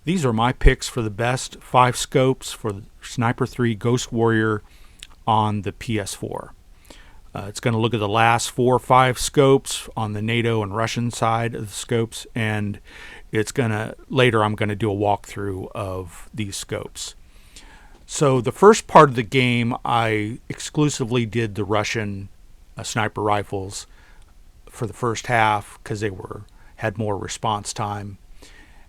These are my picks for the best 5 scopes for the Sniper 3 Ghost Warrior on the PS4. It's going to look at the last 4 or 5 scopes on the NATO and Russian side of the scopes, and later I'm going to do a walkthrough of these scopes. So the first part of the game, I exclusively did the Russian sniper rifles for the first half because they had more response time.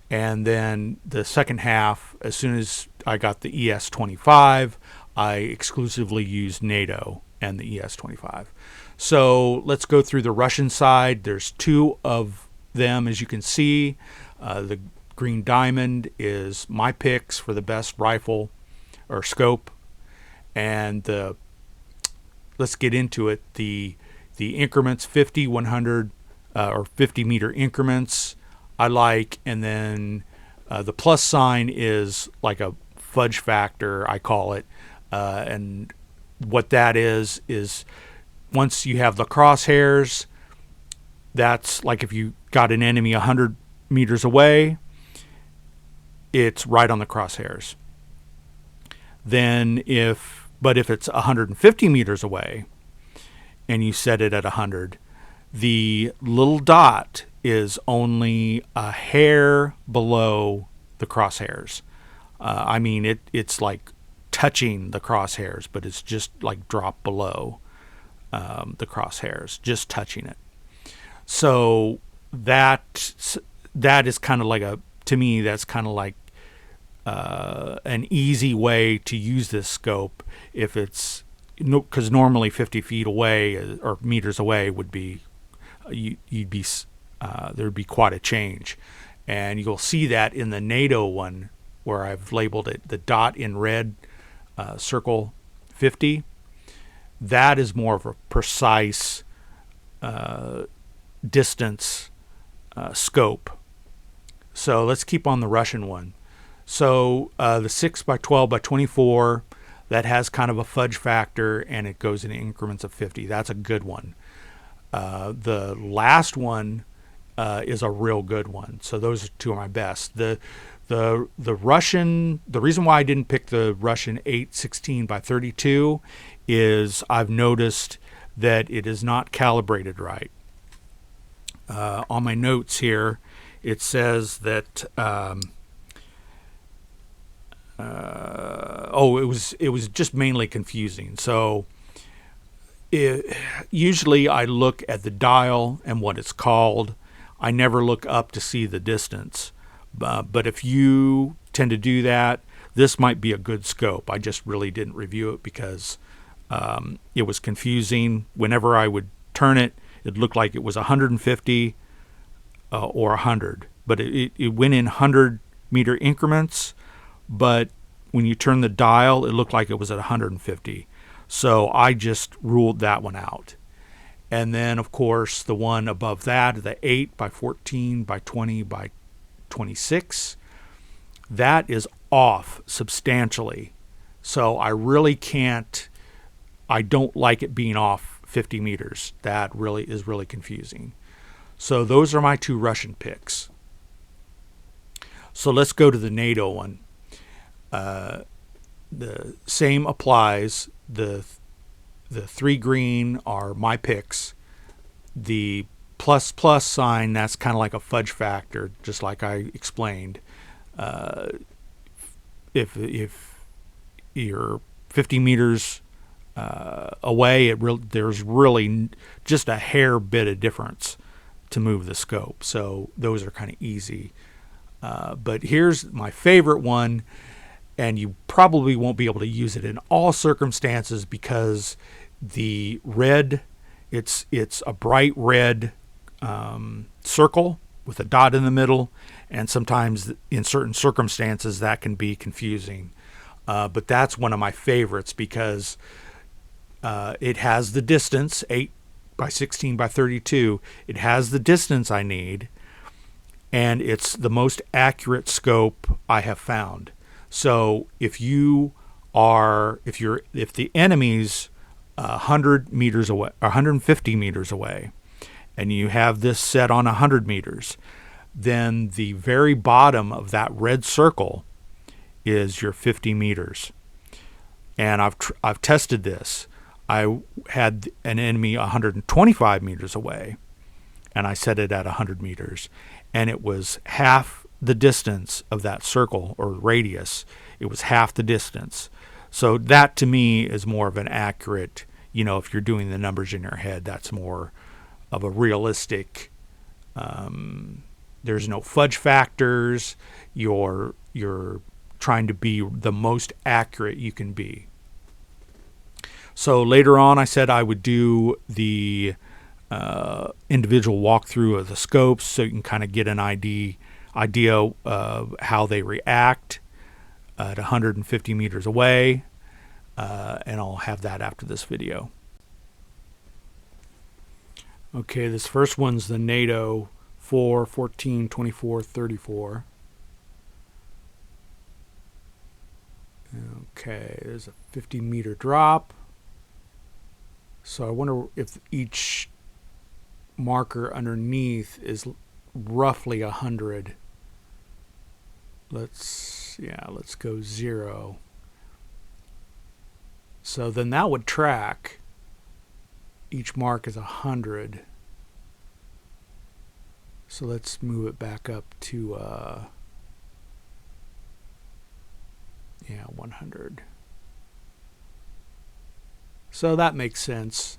And then the second half, as soon as I got the ES-25, I exclusively used NATO and the ES-25. So let's go through the Russian side. There's 2 of them, as you can see. The Green Diamond is my picks for the best rifle or scope. And let's get into it. The increments, 50, 100, or 50 meter increments, I like. And then the plus sign is like a fudge factor, I call it. And what that is once you have the crosshairs, that's like if you got an enemy 100 meters away, it's right on the crosshairs. Then if it's 150 meters away and you set it at 100, the little dot is only a hair below the crosshairs. I mean, it's like touching the crosshairs, but it's just like dropped below the crosshairs, just touching it. So that is kind of like to me, that's kind of like an easy way to use this scope if it's, because normally 50 feet away or meters away would be, there'd be quite a change. And you'll see that in the NATO one where I've labeled it, the dot in red, circle 50. That is more of a precise distance scope. So let's keep on the Russian one. So the 6x12x24, that has kind of a fudge factor, and it goes in increments of 50. That's a good one. The last one is a real good one. So those are 2 of my best. The Russian, the reason why I didn't pick the Russian 8/16x32 is I've noticed that it is not calibrated right. On my notes here, it says that it was just mainly confusing. So usually I look at the dial and what it's called. I never look up to see the distance. But if you tend to do that, this might be a good scope. I just really didn't review it because it was confusing. Whenever I would turn it, it looked like it was 150 or 100. But it went in 100 meter increments. But when you turn the dial, it looked like it was at 150. So I just ruled that one out. And then, of course, the one above that, the 8x14x20x26, that is off substantially. So I don't like it being off 50 meters. That really is really confusing. So those are my 2 Russian picks. So let's go to the NATO one. The same applies. The 3 green are my picks. The plus sign, that's kind of like a fudge factor, just like I explained. If you're 50 meters away, there's really just a hair bit of difference to move the scope. So those are kind of easy. But here's my favorite one, and you probably won't be able to use it in all circumstances because the red, it's a bright red circle with a dot in the middle, and sometimes in certain circumstances that can be confusing. But that's one of my favorites because it has the distance, 8x16x32. It has the distance I need, and it's the most accurate scope I have found. So if the enemy's 100 meters away, or 150 meters away, and you have this set on 100 meters, then the very bottom of that red circle is your 50 meters. And I've tested this. I had an enemy 125 meters away, and I set it at 100 meters, and it was half the distance of that circle or radius. It was half the distance. So that to me is more of an accurate, if you're doing the numbers in your head, that's more of a realistic, there's no fudge factors. You're trying to be the most accurate you can be. So later on, I said I would do the individual walkthrough of the scopes so you can kind of get an idea of how they react at 150 meters away, and I'll have that after this video. Okay, this first one's the NATO 4, 14, 24, 34. Okay, there's a 50 meter drop. So I wonder if each marker underneath is roughly 100. Let's go 0. So then that would track. Each mark is 100. So let's move it back up to 100. So that makes sense.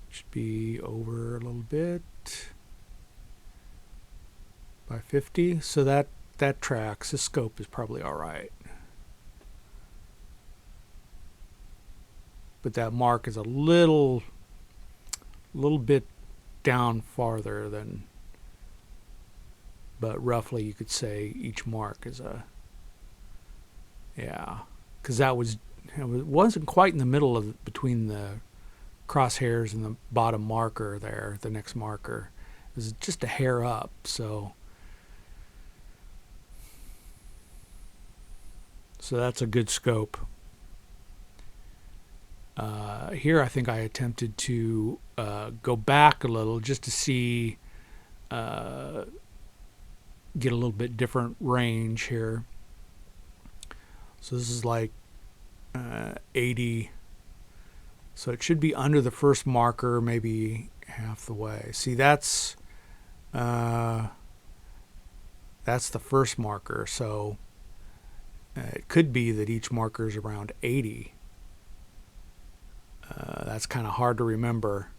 Should be over a little bit by 50. So that tracks. This scope is probably all right. But that mark is a little bit down farther than, but roughly you could say each mark is because it wasn't quite in the middle of between the crosshairs and the bottom marker there, the next marker. It was just a hair up, so that's a good scope. Here I think I attempted to go back a little just to see, get a little bit different range here. So this is like 80. So it should be under the first marker, maybe half the way. See, that's the first marker. So it could be that each marker is around 80. That's kind of hard to remember.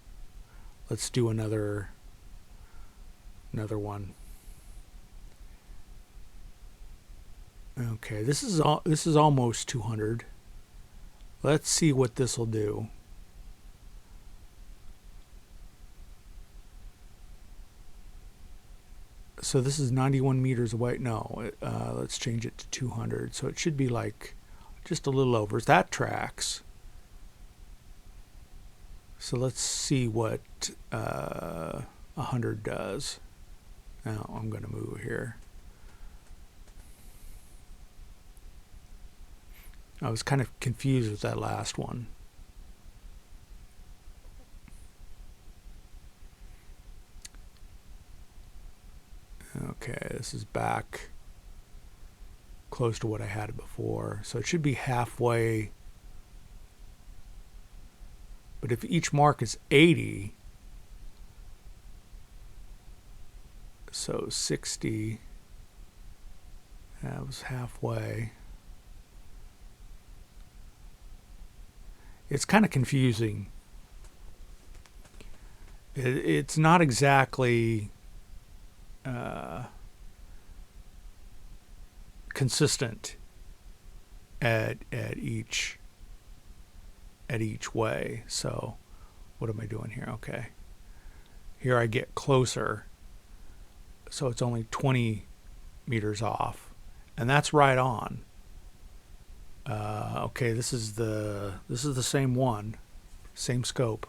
Let's do another one. Okay, this is almost 200. Let's see what this will do. So this is 91 meters away. No, let's change it to 200. So it should be like just a little over. That tracks. So let's see what 100 does. Now I'm going to move here. I was kind of confused with that last one. Okay, this is back close to what I had before. So it should be halfway. But if each mark is 80, so 60, that was halfway. It's kind of confusing. It's not exactly consistent at each way. So what am I doing here? Okay, here I get closer, so it's only 20 meters off, and that's right on. Okay, this is the same one, same scope.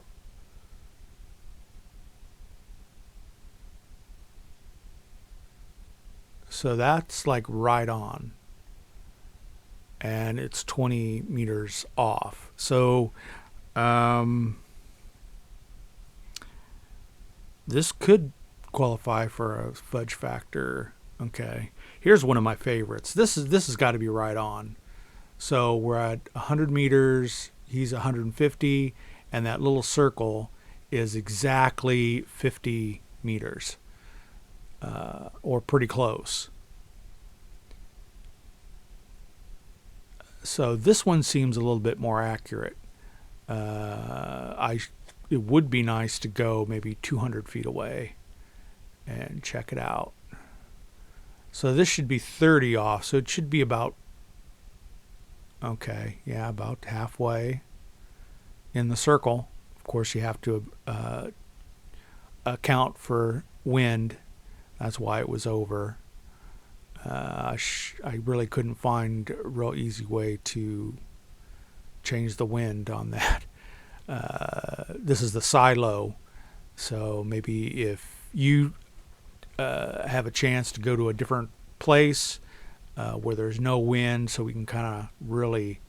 So that's like right on. and it's 20 meters off. So this could qualify for a fudge factor. Okay, here's one of my favorites. This has got to be right on. So we're at 100 meters, he's 150, and that little circle is exactly 50 meters, or pretty close. So this one seems a little bit more accurate. It would be nice to go maybe 200 feet away and check it out. So this should be 30 off, so it should be about, okay, yeah, about halfway in the circle. Of course, you have to account for wind. That's why it was over. I really couldn't find a real easy way to change the wind on that. This is the silo, so maybe if you have a chance to go to a different place where there's no wind, so we can kind of really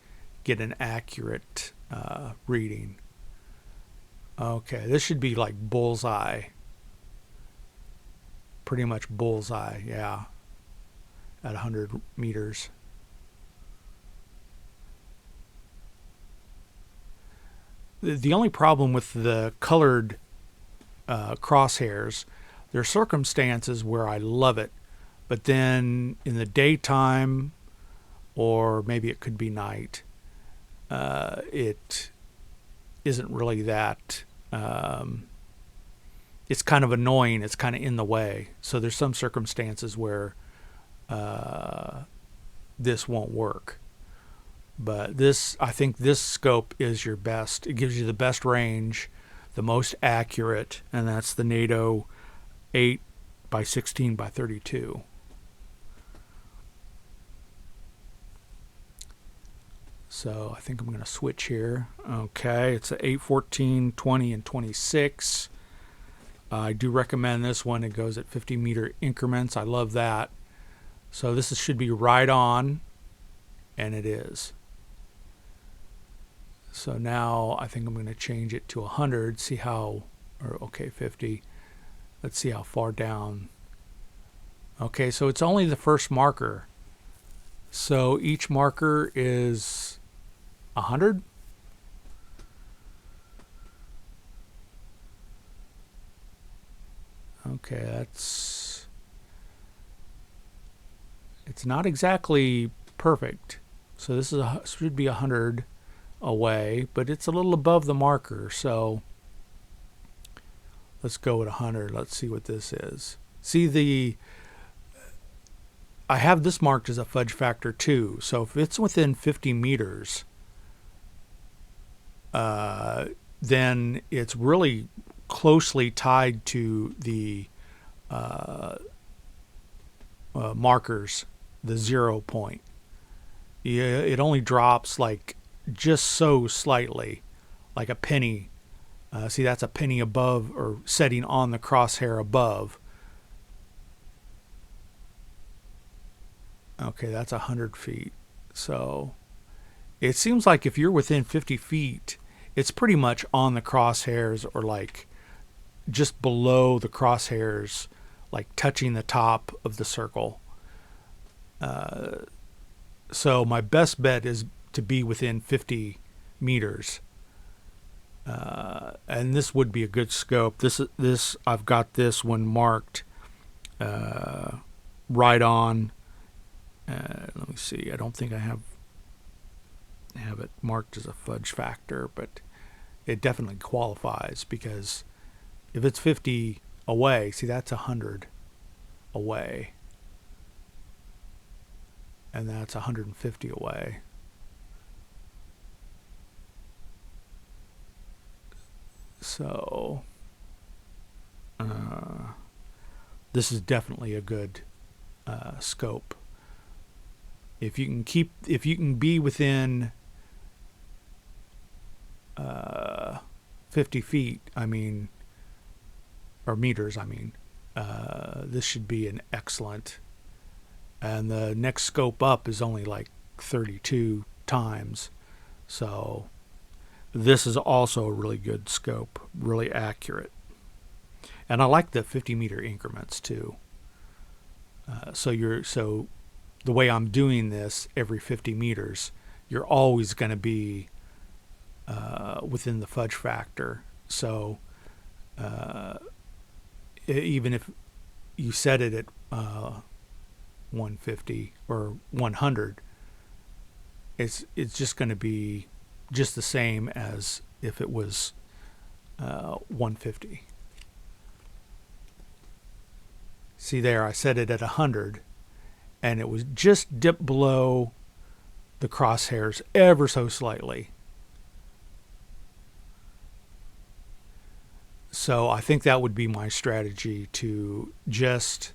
get an accurate reading. Okay, this should be like bullseye. Pretty much bullseye, yeah, at 100 meters. The only problem with the colored crosshairs, there are circumstances where I love it, but then in the daytime, or maybe it could be night, it isn't really that. It's kind of annoying. It's kind of in the way. So there's some circumstances where this won't work. But this, I think this scope is your best. It gives you the best range, the most accurate, and that's the NATO 8 by 16 by 32. So I think I'm going to switch here. Okay, it's a 8, 14, 20, and 26. I do recommend this one. It goes at 50 meter increments. I love that. So this should be right on, and it is. So now I think I'm going to change it to 100, see how, or okay, 50. Let's see how far down. Okay, so it's only the first marker. So each marker is 100. Okay, it's not exactly perfect. So this should be 100 away, but it's a little above the marker. So let's go at 100. Let's see what this is. See, I have this marked as a fudge factor 2. So if it's within 50 meters, then it's really closely tied to the markers, the 0 point. Yeah, it only drops like just so slightly, like a penny. See, that's a penny above, or setting on the crosshair above. Okay, that's 100 feet. So it seems like if you're within 50 feet, it's pretty much on the crosshairs, or like just below the crosshairs, like touching the top of the circle. So my best bet is to be within 50 meters. And this would be a good scope. This I've got this one marked right on. Let me see. I don't think I have it marked as a fudge factor, but it definitely qualifies, because if it's 50 away, see, that's 100 away, and that's 150 away. So this is definitely a good scope. If you can be within 50 feet, I mean, or meters, I mean, this should be an excellent. And the next scope up is only like like 32 times. So this is also a really good scope, really accurate. And I like the 50-meter increments too. So the way I'm doing this every 50 meters, you're always going to be within the fudge factor. So even if you set it at 150 or 100, it's just going to be just the same as if it was 150. See there, I set it at 100, and it was just dipped below the crosshairs ever so slightly. So I think that would be my strategy, to just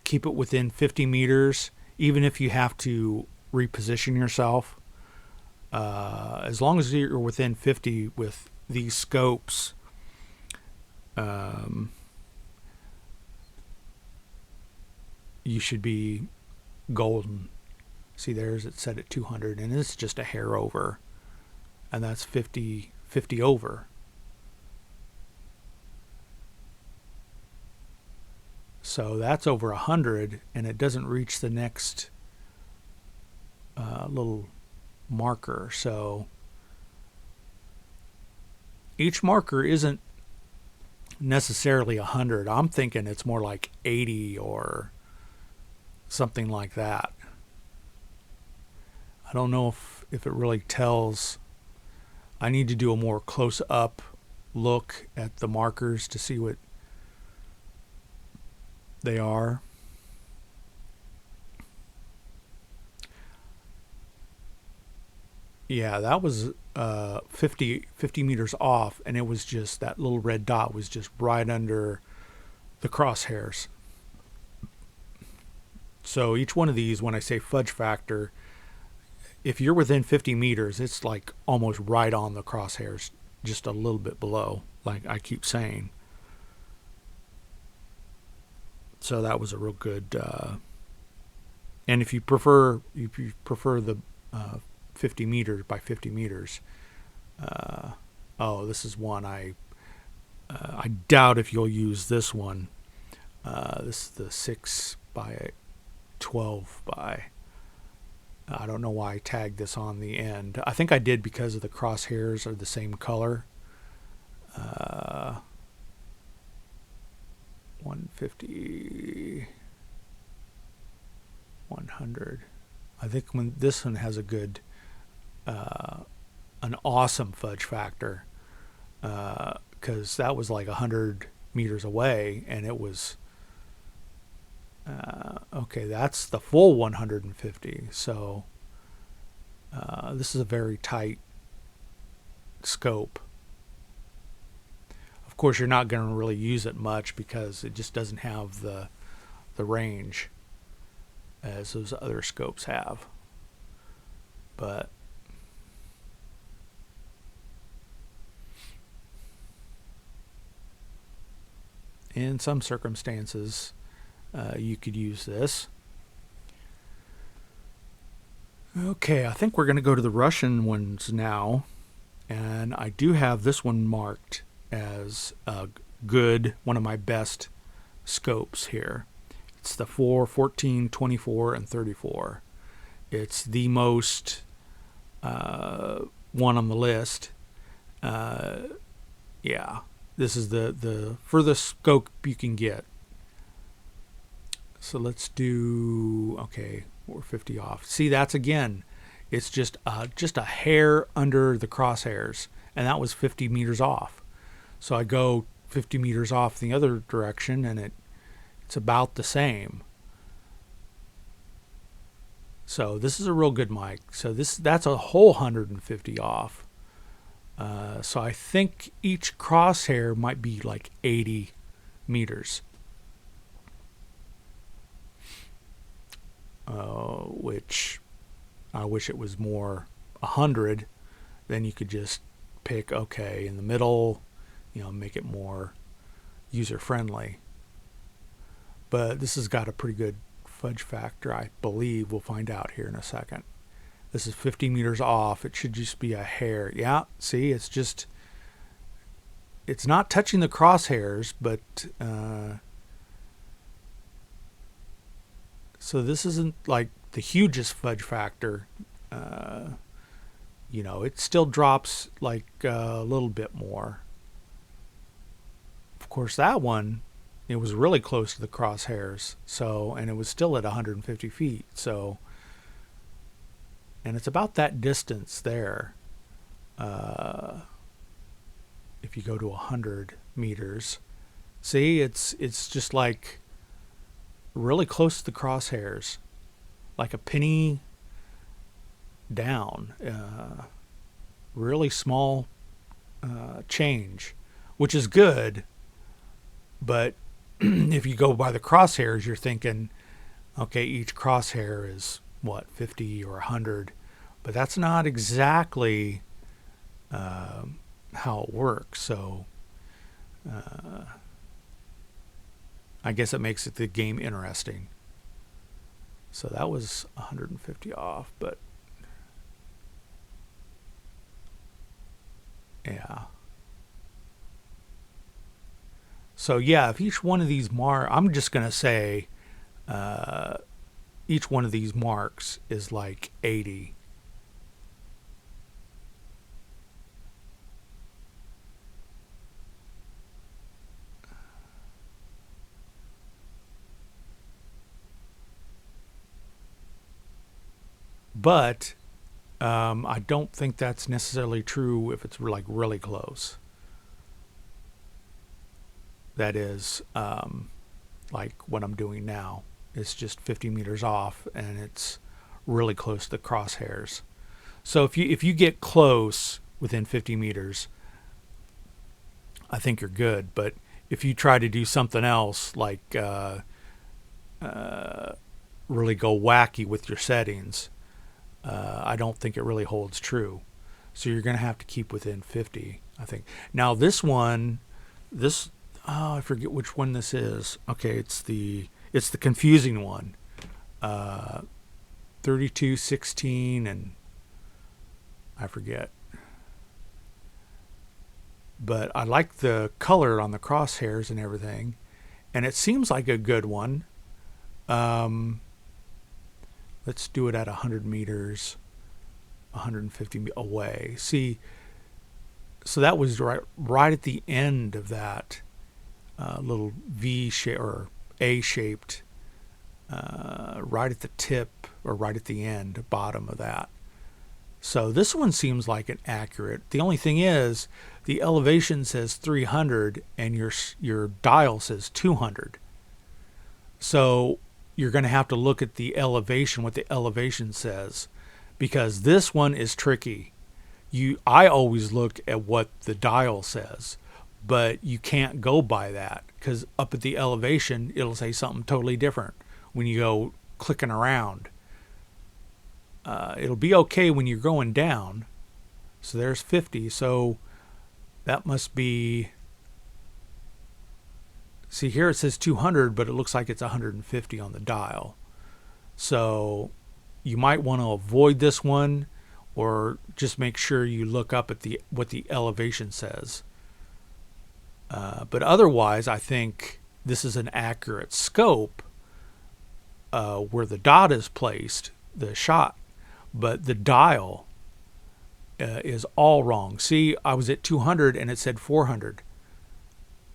keep it within 50 meters, even if you have to reposition yourself. As long as you're within 50 with these scopes, you should be golden. See, there's it set at 200, and it's just a hair over, and that's 50 over. So that's over 100, and it doesn't reach the next little marker. So each marker isn't necessarily 100. I'm thinking it's more like 80 or something like that. I don't know if it really tells. I need to do a more close-up look at the markers to see what they are. Yeah, that was 50 meters off, and it was just, that little red dot was just right under the crosshairs. So each one of these, when I say fudge factor, if you're within 50 meters, it's like almost right on the crosshairs, just a little bit below, like I keep saying. So that was a real good. And if you prefer the 50 meters by 50 meters, oh, this is one I doubt if you'll use this one. This is the 6 by 12 by. I don't know why I tagged this on the end. I think I did because of the crosshairs are the same color. 150, 100. I think when this one has a good, an awesome fudge factor, because that was like 100 meters away, and it was, okay, that's the full 150. So this is a very tight scope. Of course, you're not going to really use it much because it just doesn't have the range as those other scopes have. But in some circumstances, you could use this. Okay, I think we're going to go to the Russian ones now, and I do have this one marked as a good, one of my best scopes here. It's the 4, 14, 24, and 34. It's the most one on the list. Yeah, this is the furthest scope you can get. So let's do, okay, we're 50 off. See, that's again, it's just a hair under the crosshairs, and that was 50 meters off. So I go 50 meters off the other direction, and it's about the same. So this is a real good mic. So that's a whole 150 off. So I think each crosshair might be like 80 meters. Which I wish it was more 100. Then you could just pick, okay, in the middle, make it more user friendly. But this has got a pretty good fudge factor, I believe. We'll find out here in a second. This is 50 meters off. It should just be a hair. Yeah, see, it's not touching the crosshairs, but so this isn't like the hugest fudge factor. You know, it still drops like a little bit more. Of course, that one, it was really close to the crosshairs, so, and it was still at 150 feet, so, and it's about that distance there. If you go to 100 meters, see, it's just like really close to the crosshairs, like a penny down. Really small change, which is good, but if you go by the crosshairs, you're thinking, okay, each crosshair is what, 50 or 100, but that's not exactly how it works. So I guess it makes the game interesting. So that was 150 off, but yeah. So yeah, if each one of these I'm just going to say each one of these marks is like 80. But I don't think that's necessarily true if it's like really close. That is like what I'm doing now. It's just 50 meters off, and it's really close to the crosshairs. So if you get close within 50 meters, I think you're good. But if you try to do something else, like really go wacky with your settings, I don't think it really holds true. So you're going to have to keep within 50, I think. Now this one, I forget which one this is. Okay, it's the confusing one. 32, 16, and I forget. But I like the color on the crosshairs and everything, and it seems like a good one. Let's do it at 100 meters, 150 away. See, so that was right at the end of that little V shape or A-shaped, right at the tip or right at the end, bottom of that. So this one seems like an accurate. The only thing is, the elevation says 300 and your dial says 200. So you're going to have to look at the elevation, what the elevation says, because this one is tricky. I always look at what the dial says, but you can't go by that, because up at the elevation, it'll say something totally different when you go clicking around. It'll be okay when you're going down. So there's 50. So that must be, see here it says 200, but it looks like it's 150 on the dial. So you might want to avoid this one, or just make sure you look up at what the elevation says. But otherwise, I think this is an accurate scope where the dot is placed, the shot, but the dial is all wrong. See, I was at 200 and it said 400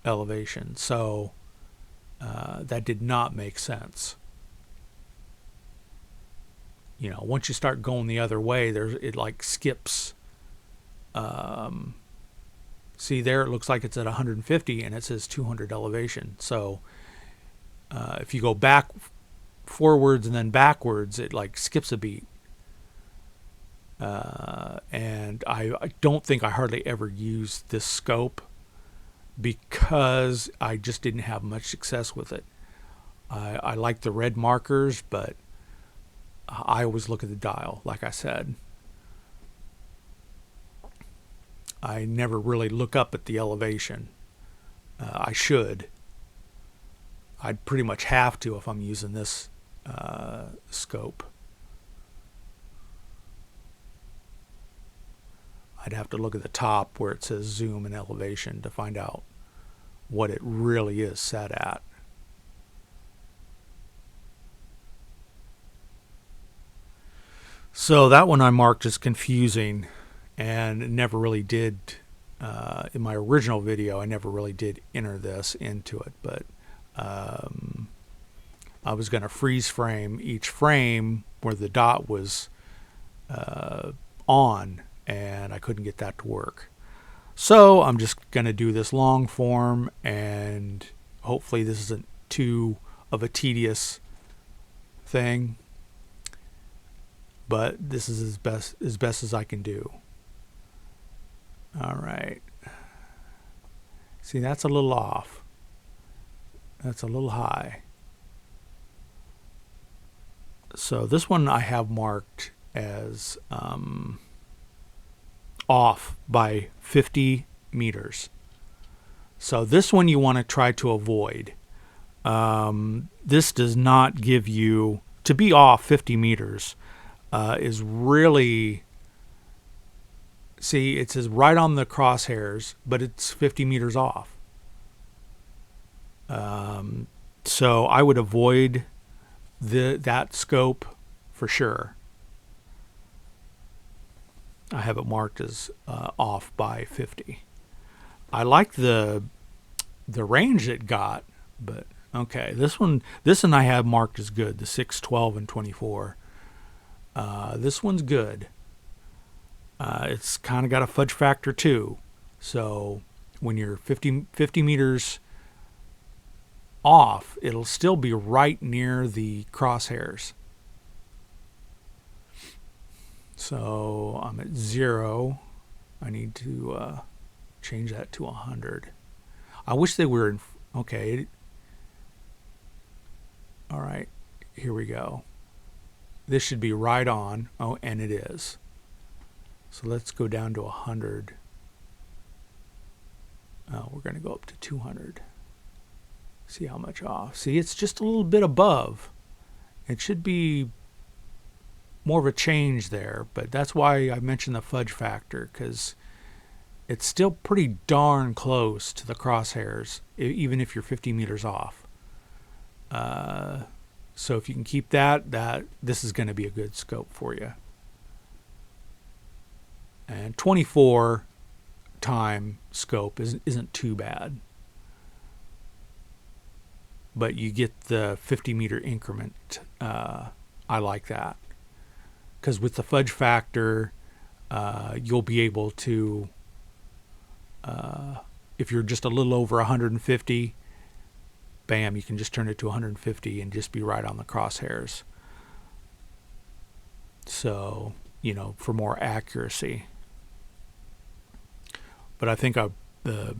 elevation, so that did not make sense. You know, once you start going the other way, it like skips. See there, it looks like it's at 150 and it says 200 elevation. So if you go forwards and then backwards, it like skips a beat. And I don't think I hardly ever used this scope, because I just didn't have much success with it. I like the red markers, but I always look at the dial, like I said. I never really look up at the elevation. I should. I'd pretty much have to if I'm using this scope. I'd have to look at the top where it says zoom and elevation to find out what it really is set at. So that one I marked as confusing and never really did, in my original video, I never really did enter this into it, but I was going to freeze frame each frame where the dot was on, and I couldn't get that to work. So I'm just going to do this long form, and hopefully this isn't too of a tedious thing, but this is as best as I can do. All right. See, that's a little off. That's a little high. So this one I have marked as off by 50 meters. So this one you want to try to avoid. This does not give you, to be off 50 meters is really, see, it says right on the crosshairs, but it's 50 meters off. So I would avoid that scope for sure. I have it marked as off by 50. I like the range it got, but okay, this one I have marked as good, the 6, 12, and 24. This one's good. It's kind of got a fudge factor too, so when you're 50 meters off, it'll still be right near the crosshairs. So I'm at 0. I need to change that to 100. I wish they were in, okay. All right, here we go. This should be right on. Oh, and it is. So let's go down to 100. We're going to go up to 200. See how much off. See, it's just a little bit above. It should be more of a change there, but that's why I mentioned the fudge factor, because it's still pretty darn close to the crosshairs, even if you're 50 meters off. So if you can keep that, this is going to be a good scope for you. And 24 time scope isn't too bad, but you get the 50 meter increment. I like that, because with the fudge factor, you'll be able to, if you're just a little over 150, bam, you can just turn it to 150 and just be right on the crosshairs. So, for more accuracy. But I think the